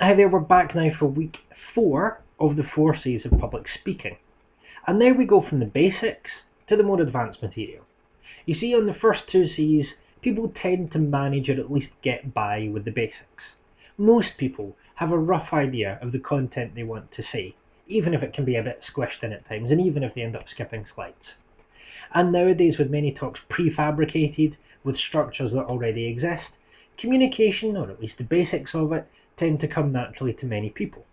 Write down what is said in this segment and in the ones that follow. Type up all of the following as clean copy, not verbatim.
Hi there, we're back now for week 4 of the 4 C's of public speaking. And now we go from the basics to the more advanced material. You see, on the first 2 C's, people tend to manage or at least get by with the basics. Most people have a rough idea of the content they want to say, even if it can be a bit squished in at times, and even if they end up skipping slides. And nowadays, with many talks prefabricated, with structures that already exist, communication, or at least the basics of it, tend to come naturally to many people.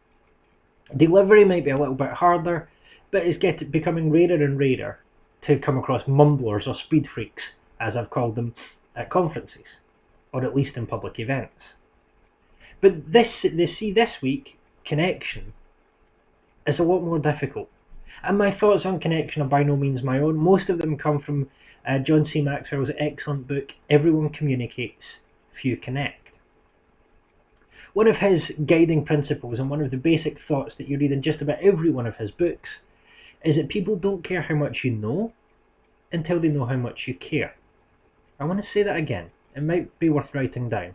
Delivery might be a little bit harder, but it's becoming rarer and rarer to come across mumblers or speed freaks, as I've called them, at conferences, or at least in public events. But this week, connection is a lot more difficult. And my thoughts on connection are by no means my own. Most of them come from John C. Maxwell's excellent book, Everyone Communicates, Few Connect. One of his guiding principles and one of the basic thoughts that you read in just about every one of his books is that people don't care how much you know until they know how much you care. I want to say that again. It might be worth writing down.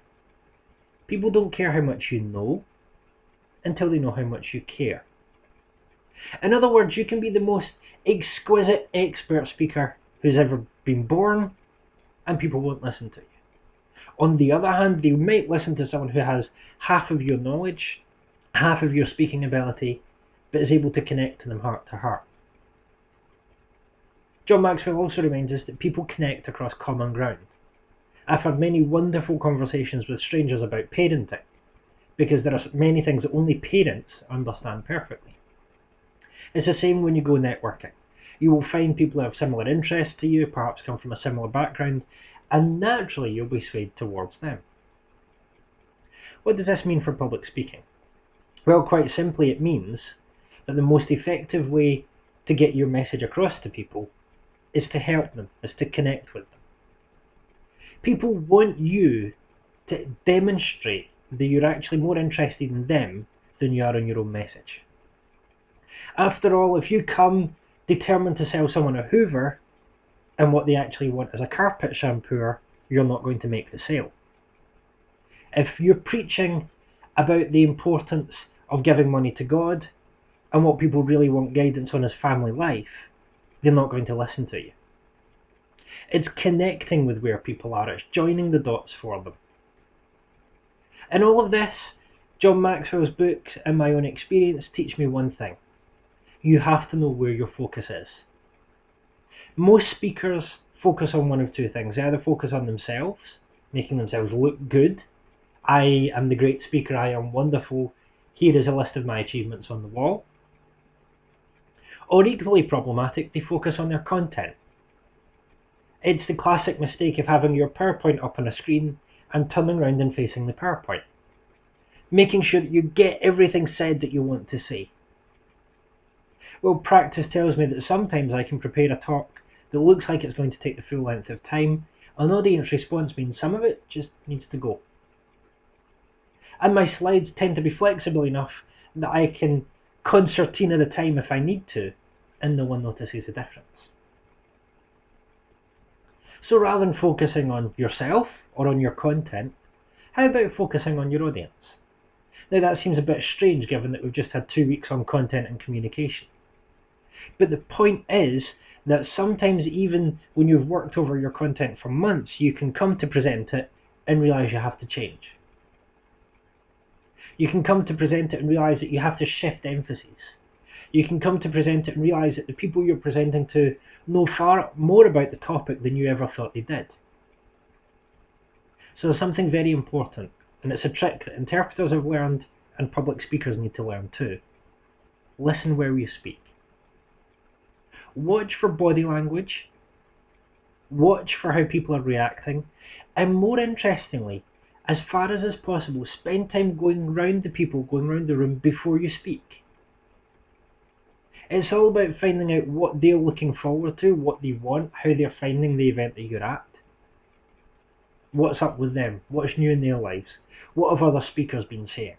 People don't care how much you know until they know how much you care. In other words, you can be the most exquisite expert speaker who's ever been born, and people won't listen to you. On the other hand, they might listen to someone who has half of your knowledge, half of your speaking ability, but is able to connect to them heart to heart. John Maxwell also reminds us that people connect across common ground. I've had many wonderful conversations with strangers about parenting, because there are many things that only parents understand perfectly. It's the same when you go networking. You will find people who have similar interests to you, perhaps come from a similar background, and naturally you'll be swayed towards them. What does this mean for public speaking? Well, quite simply, it means that the most effective way to get your message across to people is to help them, is to connect with them. People want you to demonstrate that you're actually more interested in them than you are in your own message. After all, if you come determined to sell someone a Hoover, and what they actually want is a carpet shampooer, you're not going to make the sale. If you're preaching about the importance of giving money to God, and what people really want guidance on is family life, they're not going to listen to you. It's connecting with where people are, it's joining the dots for them. In all of this, John Maxwell's books and my own experience teach me one thing. You have to know where your focus is. Most speakers focus on one of two things. They either focus on themselves, making themselves look good. I am the great speaker, I am wonderful, here is a list of my achievements on the wall. Or equally problematic, they focus on their content. It's the classic mistake of having your PowerPoint up on a screen and turning around and facing the PowerPoint, making sure that you get everything said that you want to say. Well, practice tells me that sometimes I can prepare a talk that looks like it's going to take the full length of time, and audience response means some of it just needs to go. And my slides tend to be flexible enough that I can concertina the time if I need to, and no one notices the difference. So rather than focusing on yourself or on your content, how about focusing on your audience? Now that seems a bit strange given that we've just had 2 weeks on content and communication. But the point is that sometimes even when you've worked over your content for months, you can come to present it and realise you have to change. You can come to present it and realise that you have to shift emphasis. You can come to present it and realise that the people you're presenting to know far more about the topic than you ever thought they did. So there's something very important, and it's a trick that interpreters have learned and public speakers need to learn too. Listen where you speak. Watch for body language, watch for how people are reacting, and more interestingly, as far as is possible, spend time going round the people, going round the room before you speak. It's all about finding out what they're looking forward to, what they want, how they're finding the event that you're at. What's up with them? What's new in their lives? What have other speakers been saying?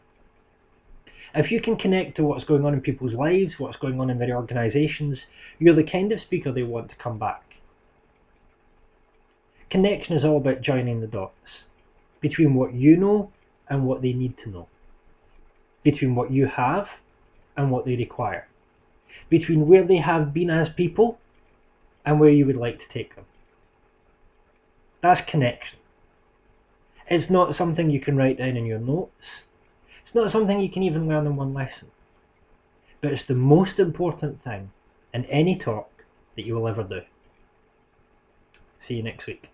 If you can connect to what's going on in people's lives, what's going on in their organisations, you're the kind of speaker they want to come back. Connection is all about joining the dots between what you know and what they need to know. between what you have and what they require, between where they have been as people and where you would like to take them. That's connection. It's not something you can write down in your notes. It's not something you can even learn in one lesson. But it's the most important thing in any talk that you will ever do. See you next week.